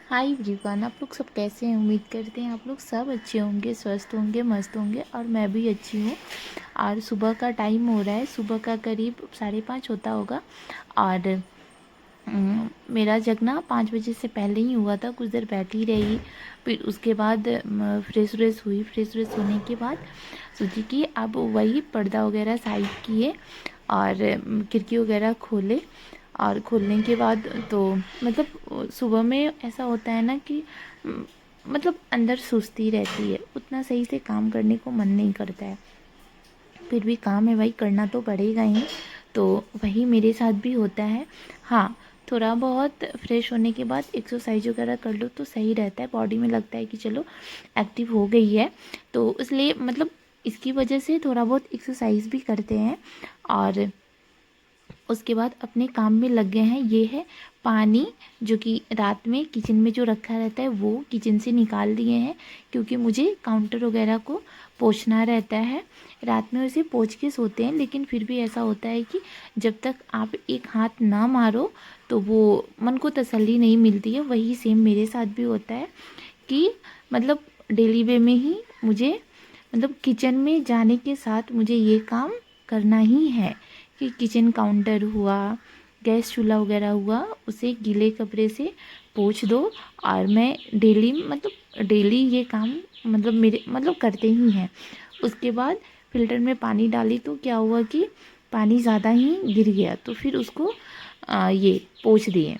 Hi everyone, आप लोग सब कैसे हैं। उम्मीद करते हैं आप लोग सब अच्छे होंगे, स्वस्थ होंगे, मस्त होंगे और मैं भी अच्छी हूँ। और सुबह का टाइम हो रहा है, सुबह का करीब 5:30 होता होगा। और मेरा जगना 5 बजे से पहले ही हुआ था। कुछ देर बैठी रही, फिर उसके बाद फ्रेश व्रेश हुई। फ्रेश व्रेश होने के बाद सोची कि अब वही पर्दा वगैरह साइड किए और खिड़की वगैरह खोले। और खोलने के बाद तो मतलब सुबह में ऐसा होता है ना कि मतलब अंदर सुस्ती रहती है, उतना सही से काम करने को मन नहीं करता है। फिर भी काम है भाई, करना तो पड़ेगा ही। तो वही मेरे साथ भी होता है। हाँ, थोड़ा बहुत फ्रेश होने के बाद एक्सरसाइज वगैरह कर लो तो सही रहता है, बॉडी में लगता है कि चलो एक्टिव हो गई है। तो इसलिए मतलब इसकी वजह से थोड़ा बहुत एक्सरसाइज भी करते हैं और उसके बाद अपने काम में लग गए हैं। ये है पानी, जो कि रात में किचन में जो रखा रहता है वो किचन से निकाल दिए हैं, क्योंकि मुझे काउंटर वगैरह को पोंछना रहता है। रात में उसे पोंछ के सोते हैं, लेकिन फिर भी ऐसा होता है कि जब तक आप एक हाथ ना मारो तो वो मन को तसल्ली नहीं मिलती है। वही सेम मेरे साथ भी होता है कि मतलब डेली वे में ही मुझे मतलब किचन में जाने के साथ मुझे ये काम करना ही है कि किचन काउंटर हुआ, गैस चूल्हा वगैरह हुआ, उसे गीले कपड़े से पोंछ दो। और मैं डेली मतलब डेली ये काम मतलब मेरे मतलब करते ही हैं। उसके बाद फ़िल्टर में पानी डाली तो क्या हुआ कि पानी ज़्यादा ही गिर गया, तो फिर उसको ये पोंछ दिए।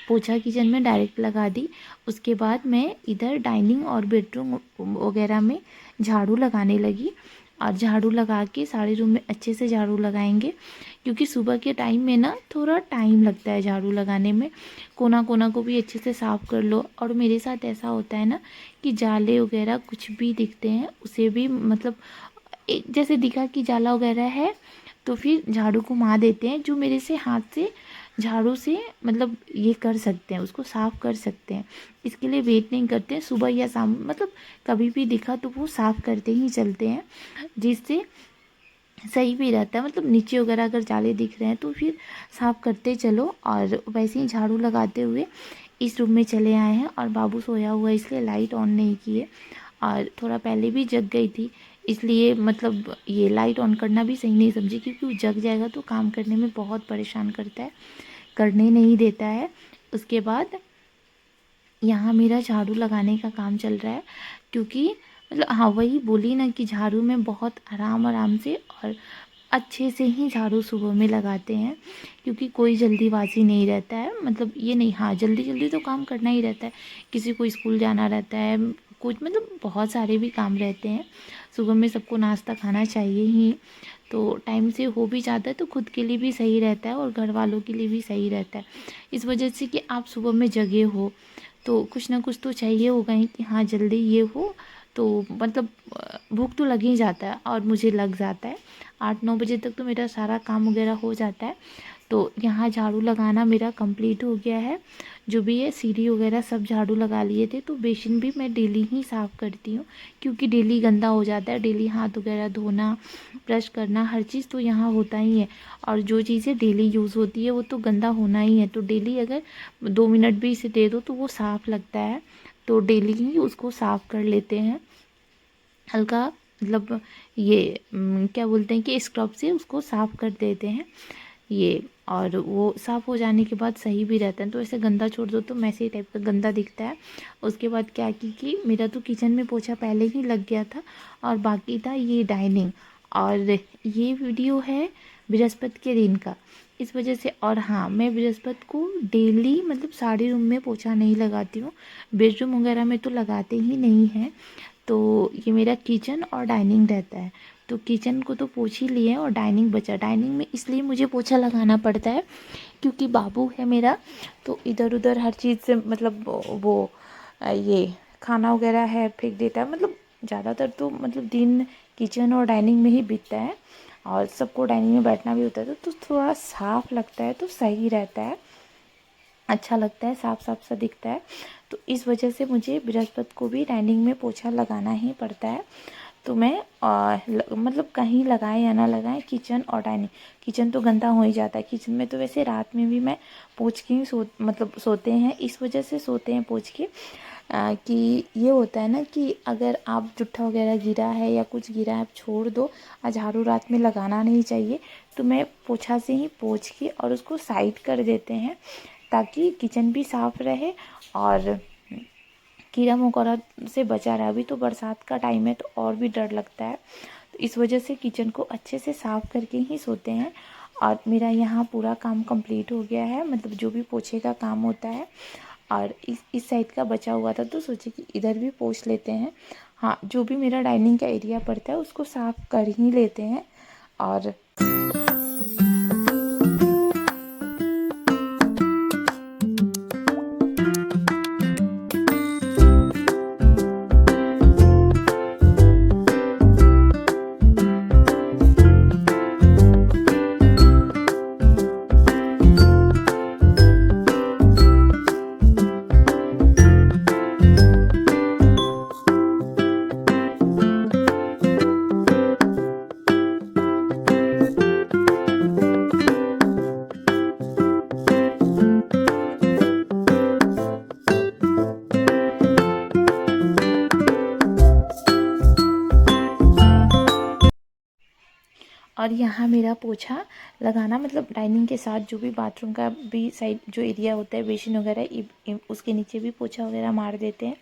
पोछा किचन में डायरेक्ट लगा दी। उसके बाद मैं इधर डाइनिंग और बेडरूम वगैरह में झाड़ू लगाने लगी। और झाड़ू लगा के सारे रूम में अच्छे से झाड़ू लगाएंगे, क्योंकि सुबह के टाइम में ना थोड़ा टाइम लगता है झाड़ू लगाने में। कोना कोना को भी अच्छे से साफ़ कर लो। और मेरे साथ ऐसा होता है ना कि जाले वगैरह कुछ भी दिखते हैं उसे भी मतलब जैसे दिखा कि जाला वगैरह है तो फिर झाड़ू को मार देते हैं। जो मेरे से हाथ से झाड़ू से मतलब ये कर सकते हैं, उसको साफ़ कर सकते हैं, इसके लिए वेट नहीं करते हैं। सुबह या शाम मतलब कभी भी दिखा तो वो साफ़ करते ही चलते हैं, जिससे सही भी रहता है। मतलब नीचे वगैरह अगर जाले दिख रहे हैं तो फिर साफ़ करते चलो। और वैसे ही झाड़ू लगाते हुए इस रूम में चले आए हैं और बाबू सोया हुआ है, इसलिए लाइट ऑन नहीं किए। और थोड़ा पहले भी जग गई थी, इसलिए मतलब ये लाइट ऑन करना भी सही नहीं समझी, क्योंकि वो जग जाएगा तो काम करने में बहुत परेशान करता है, करने नहीं देता है। उसके बाद यहाँ मेरा झाड़ू लगाने का काम चल रहा है, क्योंकि मतलब हाँ वही बोली ना कि झाड़ू में बहुत आराम आराम से और अच्छे से ही झाड़ू सुबह में लगाते हैं, क्योंकि कोई जल्दीबाजी नहीं रहता है। मतलब ये नहीं, हाँ जल्दी जल्दी तो काम करना ही रहता है, किसी को स्कूल जाना रहता है, कुछ मतलब बहुत सारे भी काम रहते हैं। सुबह में सबको नाश्ता खाना चाहिए ही, तो टाइम से हो भी जाता है तो खुद के लिए भी सही रहता है और घर वालों के लिए भी सही रहता है। इस वजह से कि आप सुबह में जगे हो तो कुछ ना कुछ तो चाहिए होगा ही कि हाँ जल्दी ये हो। तो मतलब भूख तो लग ही जाता है और मुझे लग जाता है। 8-9 बजे तक तो मेरा सारा काम वगैरह हो जाता है। तो यहाँ झाड़ू लगाना मेरा कंप्लीट हो गया है। जो भी है सीढ़ी वगैरह सब झाड़ू लगा लिए थे। तो बेसिन भी मैं डेली ही साफ़ करती हूँ, क्योंकि डेली गंदा हो जाता है। डेली हाथ वगैरह धोना, ब्रश करना, हर चीज़ तो यहाँ होता ही है। और जो चीज़ें डेली यूज़ होती है वो तो गंदा होना ही है। तो डेली अगर 2 मिनट भी इसे दे दो तो वो साफ़ लगता है। तो डेली ही उसको साफ़ कर लेते हैं हल्का, मतलब ये क्या बोलते हैं कि स्क्रब से उसको साफ़ कर देते हैं ये। और वो साफ़ हो जाने के बाद सही भी रहता है। तो ऐसे गंदा छोड़ दो तो मैसे ही टाइप का गंदा दिखता है। उसके बाद क्या की कि मेरा तो किचन में पोछा पहले ही लग गया था और बाकी था ये डाइनिंग। और ये वीडियो है बृहस्पति के दिन का, इस वजह से। और हाँ, मैं बृहस्पति को डेली मतलब सारे रूम में पोछा नहीं लगाती हूँ, बेडरूम वगैरह में तो लगाते ही नहीं हैं। तो ये मेरा किचन और डाइनिंग रहता है। तो किचन को तो पोंछ ही लिए और डाइनिंग बचा। डाइनिंग में इसलिए मुझे पोछा लगाना पड़ता है क्योंकि बाबू है मेरा, तो इधर उधर हर चीज़ से मतलब वो ये खाना वगैरह है फेंक देता है। मतलब ज़्यादातर तो मतलब दिन किचन और डाइनिंग में ही बीतता है और सबको डाइनिंग में बैठना भी होता है। तो थोड़ा साफ़ लगता है तो सही रहता है, अच्छा लगता है, साफ साफ सा दिखता है। तो इस वजह से मुझे बृहस्पति को भी डाइनिंग में पोछा लगाना ही पड़ता है। तो मैं मतलब कहीं लगाएं या ना लगाएं, किचन और डाइनिंग, किचन तो गंदा हो ही जाता है। किचन में तो वैसे रात में भी मैं पोंछ के ही मतलब सोते हैं, इस वजह से सोते हैं पोंछ के कि ये होता है ना कि अगर आप जुट्ठा वगैरह गिरा है या कुछ गिरा है आप छोड़ दो, झाड़ू रात में लगाना नहीं चाहिए। तो मैं पोछा से ही पोंछ के और उसको साइड कर देते हैं, ताकि किचन भी साफ़ रहे और कीड़ा मकोड़ा से बचा रहे। अभी तो बरसात का टाइम है तो और भी डर लगता है, तो इस वजह से किचन को अच्छे से साफ़ करके ही सोते हैं। और मेरा यहाँ पूरा काम कंप्लीट हो गया है, मतलब जो भी पोछे का काम होता है। और इस साइड का बचा हुआ था तो सोचे कि इधर भी पोंछ लेते हैं। हाँ, जो भी मेरा डाइनिंग का एरिया पड़ता है उसको साफ़ कर ही लेते हैं। और और यहाँ मेरा पोछा लगाना, मतलब डाइनिंग के साथ जो भी बाथरूम का भी साइड जो एरिया होता है, बेसिन वगैरह, उसके नीचे भी पोछा वगैरह मार देते हैं।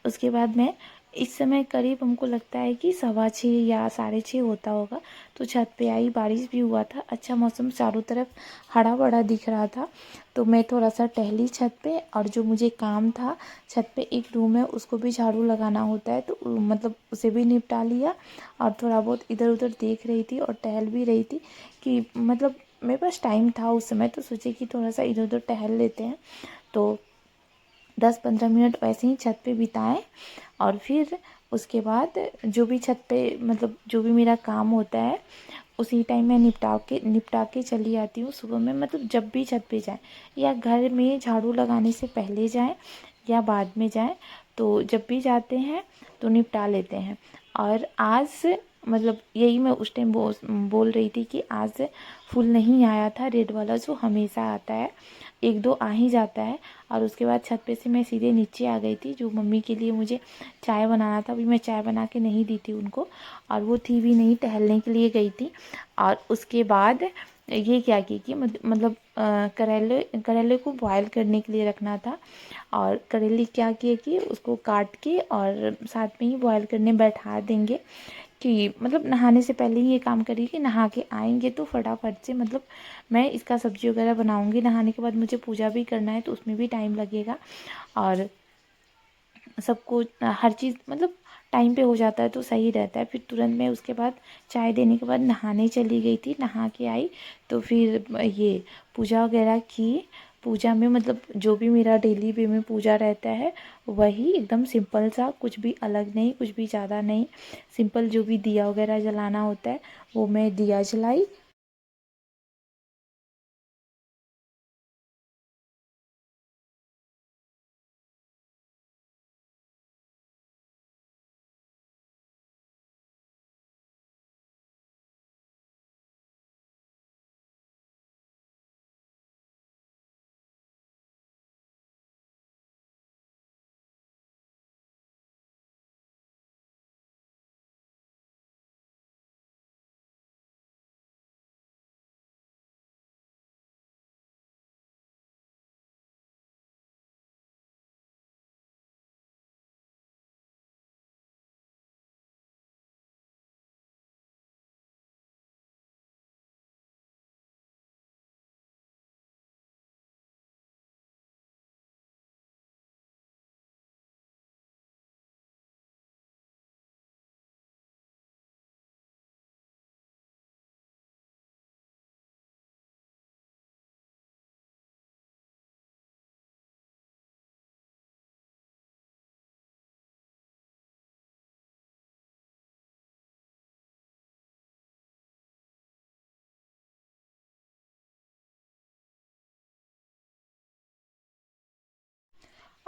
उसके बाद मैं इस समय करीब हमको लगता है कि 6:15 या 6:30 होता होगा, तो छत पे आई, बारिश भी हुआ था, अच्छा मौसम, चारों तरफ हरा भरा दिख रहा था। तो मैं थोड़ा सा टहली छत पे, और जो मुझे काम था छत पे एक रूम है उसको भी झाड़ू लगाना होता है, तो मतलब उसे भी निपटा लिया। और थोड़ा बहुत इधर उधर देख रही थी और टहल भी रही थी कि मतलब मेरे पास टाइम था उस समय, तो सोचे कि थोड़ा सा इधर उधर टहल लेते हैं। तो 10-15 मिनट वैसे ही छत पे बिताए, और फिर उसके बाद जो भी छत पे मतलब जो भी मेरा काम होता है उसी टाइम मैं निपटा के चली आती हूँ सुबह में। मतलब जब भी छत पे जाएं, या घर में झाड़ू लगाने से पहले जाएं या बाद में जाएं, तो जब भी जाते हैं तो निपटा लेते हैं। और आज मतलब यही मैं उस टाइम बोल रही थी कि आज फूल नहीं आया था रेड वाला जो हमेशा आता है, एक दो आ ही जाता है। और उसके बाद छत पे से मैं सीधे नीचे आ गई थी, जो मम्मी के लिए मुझे चाय बनाना था। अभी मैं चाय बना के नहीं दी थी उनको, और वो थी भी नहीं, टहलने के लिए गई थी। और उसके बाद ये क्या की कि मतलब करेले को बॉयल करने के लिए रखना था। और करेले क्या किए कि उसको काट के और साथ में ही बॉयल करने बैठा देंगे, कि मतलब नहाने से पहले ही ये काम करिए कि नहा के आएंगे तो फटाफट से, मतलब मैं इसका सब्जी वगैरह बनाऊंगी। नहाने के बाद मुझे पूजा भी करना है तो उसमें भी टाइम लगेगा, और सबको हर चीज़ मतलब टाइम पे हो जाता है तो सही रहता है। फिर तुरंत मैं उसके बाद चाय देने के बाद नहाने चली गई थी, नहा के आई तो फिर ये पूजा वगैरह की। पूजा में मतलब जो भी मेरा डेली वे में पूजा रहता है वही एकदम सिंपल सा, कुछ भी अलग नहीं, कुछ भी ज़्यादा नहीं, सिंपल जो भी दिया वगैरह जलाना होता है वो मैं दिया जलाई।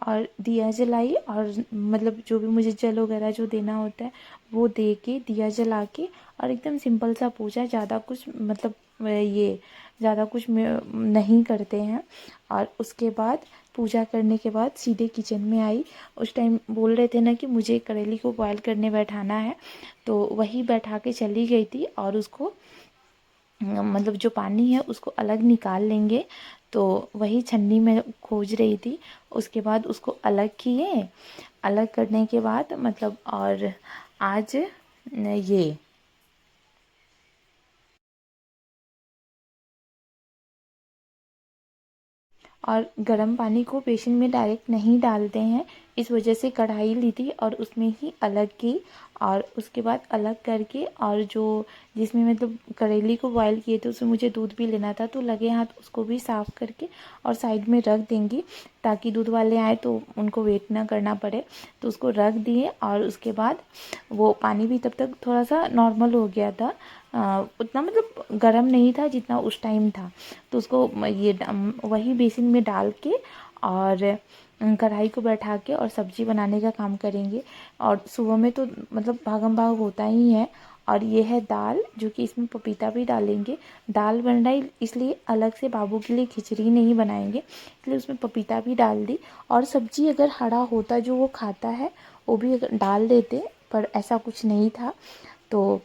और दिया जलाई और मतलब जो भी मुझे जल वगैरह जो देना होता है वो दे के दिया जला के और एकदम सिंपल सा पूजा, ज़्यादा कुछ मतलब ये ज़्यादा कुछ नहीं करते हैं। और उसके बाद पूजा करने के बाद सीधे किचन में आई। उस टाइम बोल रहे थे ना कि मुझे करेली को बॉयल करने बैठाना है, तो वही बैठा के चली गई थी। और उसको मतलब जो पानी है उसको अलग निकाल लेंगे, तो वही छन्नी में खोज रही थी। उसके बाद उसको अलग किए, अलग करने के बाद मतलब और आज ये और गर्म पानी को बेसन में डायरेक्ट नहीं डालते हैं, इस वजह से कढ़ाई ली थी और उसमें ही अलग की। और उसके बाद अलग करके और जो जिसमें मतलब करेली को बॉयल किए थे उसमें मुझे दूध भी लेना था, तो लगे हाथ उसको भी साफ़ करके और साइड में रख देंगी ताकि दूध वाले आए तो उनको वेट ना करना पड़े। तो उसको रख दिए और उसके बाद वो पानी भी तब तक थोड़ा सा नॉर्मल हो गया था, उतना मतलब गर्म नहीं था जितना उस टाइम था। तो उसको ये वही बेसिन में डाल के और कढ़ाई को बैठा के और सब्जी बनाने का काम करेंगे। और सुबह में तो मतलब भागम भाग होता ही है। और ये है दाल, जो कि इसमें पपीता भी डालेंगे। दाल बन रही इसलिए अलग से बाबू के लिए खिचड़ी नहीं बनाएंगे, इसलिए उसमें पपीता भी डाल दी। और सब्जी अगर हरा होता जो वो खाता है वो भी अगर डाल देते, पर ऐसा कुछ नहीं था। तो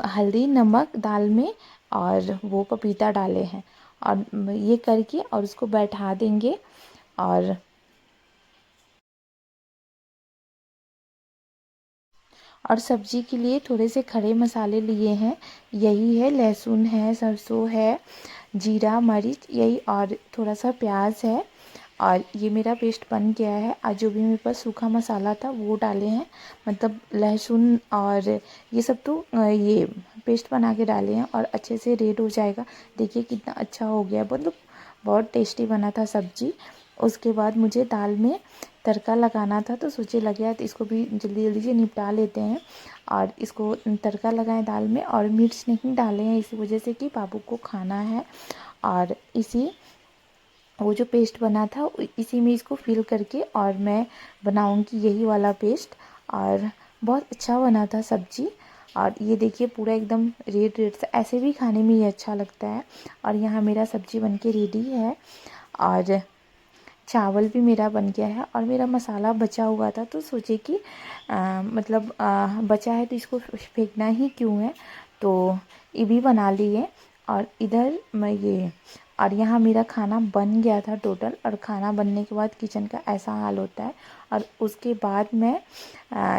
हल्दी नमक दाल में और वो पपीता डाले हैं और ये करके और उसको बैठा देंगे। और सब्जी के लिए थोड़े से खड़े मसाले लिए हैं, यही है लहसुन है, सरसों है, जीरा मरीच यही, और थोड़ा सा प्याज है। और ये मेरा पेस्ट बन गया है। आज जो भी मेरे पास सूखा मसाला था वो डाले हैं, मतलब लहसुन और ये सब तो ये पेस्ट बना के डाले हैं और अच्छे से रेड हो जाएगा। देखिए कितना अच्छा हो गया, मतलब बहुत टेस्टी बना था सब्जी। उसके बाद मुझे दाल में तड़का लगाना था, तो सोचे लगे यार इसको भी जल्दी जल्दी से निपटा लेते हैं। और इसको तड़का लगाएं दाल में, और मिर्च नहीं डाले हैं इसी वजह से कि बाबू को खाना है। और इसी वो जो पेस्ट बना था इसी में इसको फिल करके और मैं बनाऊंगी यही वाला पेस्ट। और बहुत अच्छा बना था सब्जी। और ये देखिए पूरा एकदम रेड रेड सा, ऐसे भी खाने में ये अच्छा लगता है। और यहाँ मेरा सब्जी बनके रेडी है और चावल भी मेरा बन गया है। और मेरा मसाला बचा हुआ था, तो सोचे कि मतलब बचा है तो इसको फेंकना ही क्यों है, तो ये भी बना लिए। और इधर मैं ये और यहाँ मेरा खाना बन गया था टोटल। और खाना बनने के बाद किचन का ऐसा हाल होता है। और उसके बाद मैं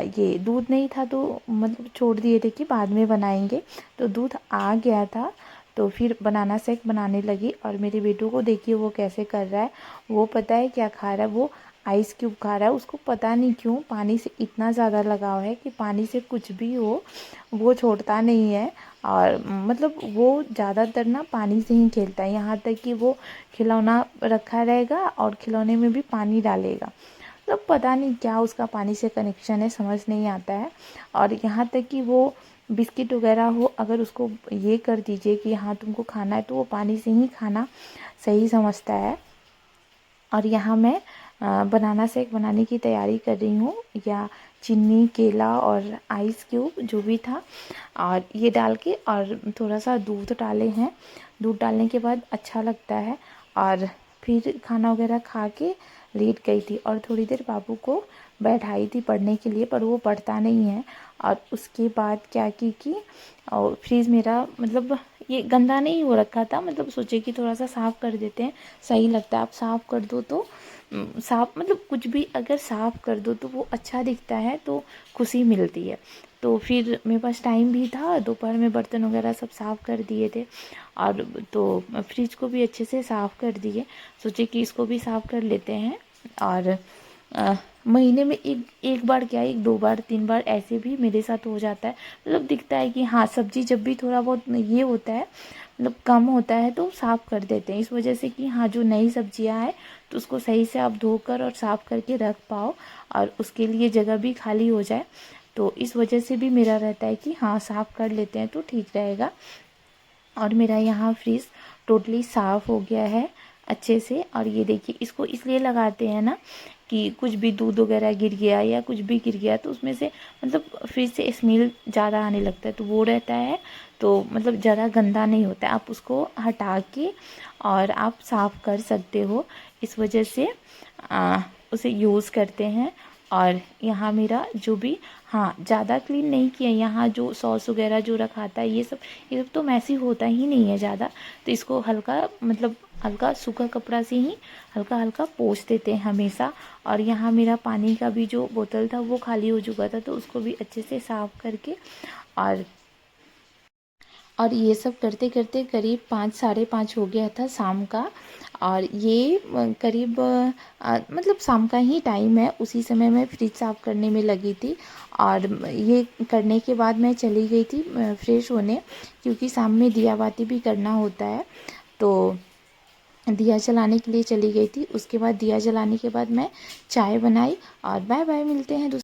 ये दूध नहीं था तो मतलब छोड़ दिए थे कि बाद में बनाएंगे, तो दूध आ गया था। तो फिर बनाना शेक बनाने लगी। और मेरे बेटू को देखिए वो कैसे कर रहा है, वो पता है क्या खा रहा है, वो आइस क्यूब खा रहा है। उसको पता नहीं क्यों पानी से इतना ज़्यादा लगाव है कि पानी से कुछ भी हो वो छोड़ता नहीं है। और मतलब वो ज़्यादातर ना पानी से ही खेलता है, यहाँ तक कि वो खिलौना रखा रहेगा और खिलौने में भी पानी डालेगा। मतलब पता नहीं क्या उसका पानी से कनेक्शन है, समझ नहीं आता है। और यहाँ तक कि वो बिस्किट वगैरह हो, अगर उसको ये कर दीजिए कि हाँ तुमको खाना है, तो वो पानी से ही खाना सही समझता है। और यहाँ मैं बनाना शेक बनाने की तैयारी कर रही हूँ, या चीनी केला और आइस क्यूब जो भी था और ये डाल के और थोड़ा सा दूध डाले हैं। दूध डालने के बाद अच्छा लगता है। और फिर खाना वगैरह खा के लेट गई थी और थोड़ी देर बाबू को बैठाई थी पढ़ने के लिए, पर वो पढ़ता नहीं है। और उसके बाद क्या की कि और फ्रिज मेरा मतलब ये गंदा नहीं हो रखा था, मतलब सोचे कि थोड़ा सा साफ़ कर देते हैं, सही लगता है। आप साफ़ कर दो तो साफ़ मतलब कुछ भी अगर साफ़ कर दो तो वो अच्छा दिखता है, तो खुशी मिलती है। तो फिर मेरे पास टाइम भी था, दोपहर में बर्तन वगैरह सब साफ़ कर दिए थे। और तो फ्रिज को भी अच्छे से साफ़ कर दिए, सोचे कि इसको भी साफ़ कर लेते हैं। और महीने में एक एक बार क्या, एक दो बार तीन बार ऐसे भी मेरे साथ हो जाता है। मतलब दिखता है कि हाँ सब्जी जब भी थोड़ा बहुत ये होता है मतलब कम होता है तो साफ़ कर देते हैं, इस वजह से कि हाँ जो नई सब्जियां हैं तो उसको सही से आप धोकर और साफ़ करके रख पाओ और उसके लिए जगह भी खाली हो जाए। तो इस वजह से भी मेरा रहता है कि हाँ साफ़ कर लेते हैं तो ठीक रहेगा। और मेरा यहाँ फ्रिज टोटली साफ़ हो गया है। अच्छे से। और ये देखिए इसको इसलिए लगाते हैं ना कि कुछ भी दूध वगैरह गिर गया या कुछ भी गिर गया तो उसमें से मतलब फ्रिज से स्मेल ज़्यादा आने लगता है, तो वो रहता है, तो मतलब ज़्यादा गंदा नहीं होता है, आप उसको हटा के और आप साफ़ कर सकते हो। इस वजह से उसे यूज़ करते हैं। और यहाँ मेरा जो भी, हाँ ज़्यादा क्लीन नहीं किया, यहाँ जो सॉस वगैरह जो रखा था ये सब तो मैसी होता ही नहीं है ज़्यादा, तो इसको हल्का मतलब हल्का सूखा कपड़ा से ही हल्का हल्का पोंछ देते हैं हमेशा। और यहाँ मेरा पानी का भी जो बोतल था वो खाली हो चुका था, तो उसको भी अच्छे से साफ़ करके और ये सब करते करते करीब 5 साढ़े 5 हो गया था शाम का। और ये करीब मतलब शाम का ही टाइम है, उसी समय मैं फ्रिज साफ़ करने में लगी थी। और ये करने के बाद मैं चली गई थी फ्रेश होने, क्योंकि शाम में दिया बाती भी करना होता है, तो दिया जलाने के लिए चली गई थी। उसके बाद दिया जलाने के बाद मैं चाय बनाई। और बाय बाय, मिलते हैं